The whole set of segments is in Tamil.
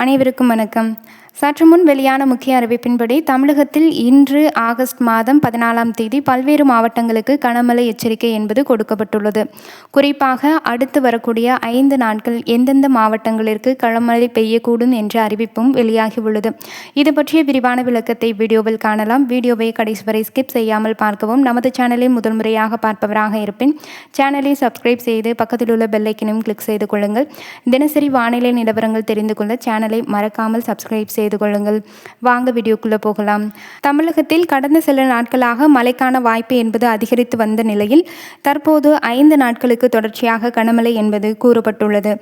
அனைவருக்கும் வணக்கம். சற்று முன் வெளியான முக்கிய அறிவிப்பின்படி தமிழகத்தில் இன்று ஆகஸ்ட் மாதம் 14ஆம் தேதி பல்வேறு மாவட்டங்களுக்கு கனமழை எச்சரிக்கை என்பது கொடுக்கப்பட்டுள்ளது. குறிப்பாக அடுத்து வரக்கூடிய 5 நாட்கள் எந்தெந்த மாவட்டங்களிற்கு கனமழை பெய்யக்கூடும் என்ற அறிவிப்பும் வெளியாகியுள்ளது. இது பற்றிய விரிவான விளக்கத்தை வீடியோவில் காணலாம். வீடியோவை கடைசி வரை ஸ்கிப் செய்யாமல் பார்க்கவும். நமது சேனலை முதல் முறையாக பார்ப்பவராக இருப்பின் சேனலை சப்ஸ்கிரைப் செய்து பக்கத்தில் உள்ள பெல் ஐக்கனையும் கிளிக் செய்து கொள்ளுங்கள். தினசரி வானிலை நிலவரங்கள் தெரிந்து கொள்ள சேனலை மறக்காமல் சப்ஸ்கிரைப் செய்து கொள்ளுங்கள். வாங்க வீடியோக்குள்ள போகலாம். தமிழகத்தில் கடந்த சில நாட்களாக மழைக்கான வாய்ப்பு என்பது அதிகரித்து வந்த நிலையில் தற்போது 5 நாட்களுக்கு தொடர்ச்சியாக கனமழை என்பது கூறப்பட்டுள்ளது.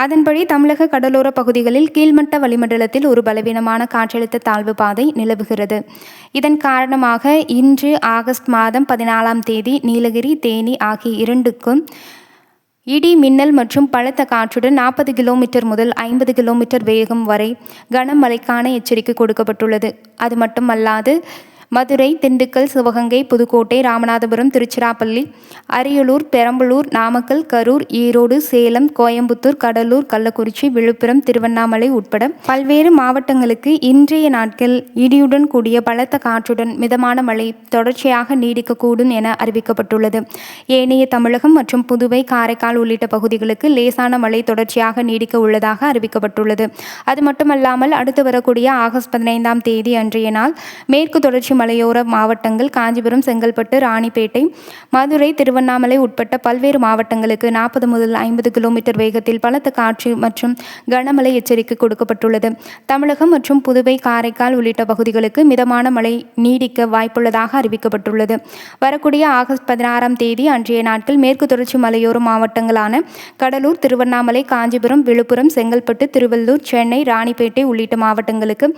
அதன்படி தமிழக கடலோர பகுதிகளில் கீழ்மட்ட வளிமண்டலத்தில் ஒரு பலவீனமான காற்றழுத்த தாழ்வு பாதை நிலவுகிறது. இதன் காரணமாக இன்று ஆகஸ்ட் மாதம் 14ஆம் தேதி நீலகிரி, தேனி ஆகிய இரண்டுக்கும் இடி, மின்னல் மற்றும் பலத்த காற்றுடன் 40 கிலோமீட்டர் முதல் 50 கிலோமீட்டர் வேகம் வரை கனமழைக்கான எச்சரிக்கை கொடுக்கப்பட்டுள்ளது. அது மட்டுமல்லாது மதுரை, திண்டுக்கல், சிவகங்கை, புதுக்கோட்டை, ராமநாதபுரம், திருச்சிராப்பள்ளி, அரியலூர், பெரம்பலூர், நாமக்கல், கரூர், ஈரோடு, சேலம், கோயம்புத்தூர், கடலூர், கள்ளக்குறிச்சி, விழுப்புரம், திருவண்ணாமலை உட்பட பல்வேறு மாவட்டங்களுக்கு இன்றைய நாட்கள் இடியுடன் கூடிய பலத்த காற்றுடன் மிதமான மழை தொடர்ச்சியாக நீடிக்கக்கூடும் என அறிவிக்கப்பட்டுள்ளது. ஏனைய தமிழகம் மற்றும் புதுவை, காரைக்கால் உள்ளிட்ட பகுதிகளுக்கு லேசான மழை தொடர்ச்சியாக நீடிக்க உள்ளதாக அறிவிக்கப்பட்டுள்ளது. அது மட்டுமல்லாமல் அடுத்து வரக்கூடிய ஆகஸ்ட் 15ஆம் தேதி அன்றைய நாள் மேற்கு தொடர்ச்சி மலையோர மாவட்டங்கள் காஞ்சிபுரம், செங்கல்பட்டு, ராணிப்பேட்டை, மதுரை, திருவண்ணாமலை உட்பட்ட பல்வேறு மாவட்டங்களுக்கு 40 முதல் 50 கிலோமீட்டர் வேகத்தில் பலத்த காற்று மற்றும் கனமழை எச்சரிக்கை கொடுக்கப்பட்டுள்ளது. தமிழகம் மற்றும் புதுவை, காரைக்கால் உள்ளிட்ட பகுதிகளுக்கு மிதமான மழை நீடிக்க வாய்ப்புள்ளதாக அறிவிக்கப்பட்டுள்ளது. வரக்கூடிய ஆகஸ்ட் 16ஆம் தேதி அன்றைய நாட்கள் மேற்கு தொடர்ச்சி மலையோர மாவட்டங்களான கடலூர், திருவண்ணாமலை, காஞ்சிபுரம், விழுப்புரம், செங்கல்பட்டு, திருவள்ளூர், சென்னை, ராணிப்பேட்டை உள்ளிட்ட மாவட்டங்களுக்கு,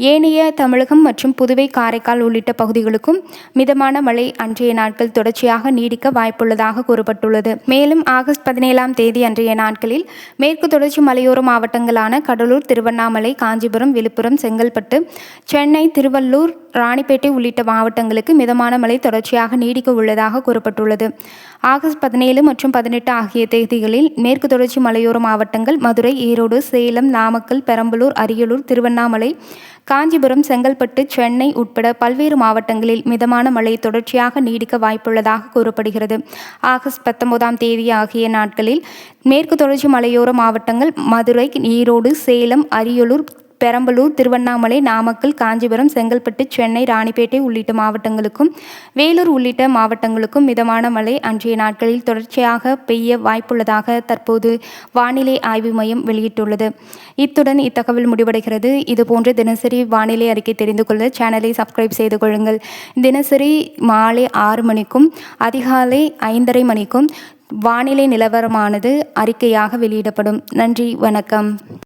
ஏனைய தமிழகம் மற்றும் புதுவை, காரைக்கால் உள்ளிட்ட பகுதிகளுக்கும் மிதமான மழை அன்றைய நாட்கள் தொடர்ச்சியாக நீடிக்க வாய்ப்புள்ளதாக கூறப்பட்டுள்ளது. மேலும் ஆகஸ்ட் 17ஆம் தேதி அன்றைய நாட்களில் மேற்கு தொடர்ச்சி மலையோர மாவட்டங்களான கடலூர், திருவண்ணாமலை, காஞ்சிபுரம், விழுப்புரம், செங்கல்பட்டு, சென்னை, திருவள்ளூர், ராணிப்பேட்டை உள்ளிட்ட மாவட்டங்களுக்கு மிதமான மழை தொடர்ச்சியாக நீடிக்க உள்ளதாக கூறப்பட்டுள்ளது. ஆகஸ்ட் 17 மற்றும் 18 ஆகிய தேதிகளில் மேற்கு தொடர்ச்சி மலையோர மாவட்டங்கள் மதுரை, ஈரோடு, சேலம், நாமக்கல், பெரம்பலூர், அரியலூர், திருவண்ணாமலை, காஞ்சிபுரம், செங்கல்பட்டு, சென்னை உட்பட பல்வேறு மாவட்டங்களில் மிதமான மழை தொடர்ச்சியாக நீடிக்க வாய்ப்புள்ளதாக கூறப்படுகிறது. ஆகஸ்ட் 19ஆம் தேதி ஆகிய நாட்களில் மேற்கு தொடர்ச்சி மலையோர மாவட்டங்கள் மதுரை, ஈரோடு, சேலம், அரியலூர், பெரம்பலூர், திருவண்ணாமலை, நாமக்கல், காஞ்சிபுரம், செங்கல்பட்டு, சென்னை, ராணிப்பேட்டை உள்ளிட்ட மாவட்டங்களுக்கும் வேலூர் உள்ளிட்ட மாவட்டங்களுக்கும் மிதமான மழை அன்றைய நாட்களில் தொடர்ச்சியாக பெய்ய வாய்ப்புள்ளதாக தற்போது வானிலை ஆய்வு மையம் வெளியிட்டுள்ளது. இத்துடன் இத்தகவல் முடிவடைகிறது. இதுபோன்ற தினசரி வானிலை அறிக்கை தெரிந்து கொள்ள சேனலை சப்ஸ்கிரைப் செய்து கொள்ளுங்கள். தினசரி மாலை 6 மணிக்கும் அதிகாலை 5:30 மணிக்கும் வானிலை நிலவரமானது அறிக்கையாக வெளியிடப்படும். நன்றி, வணக்கம்.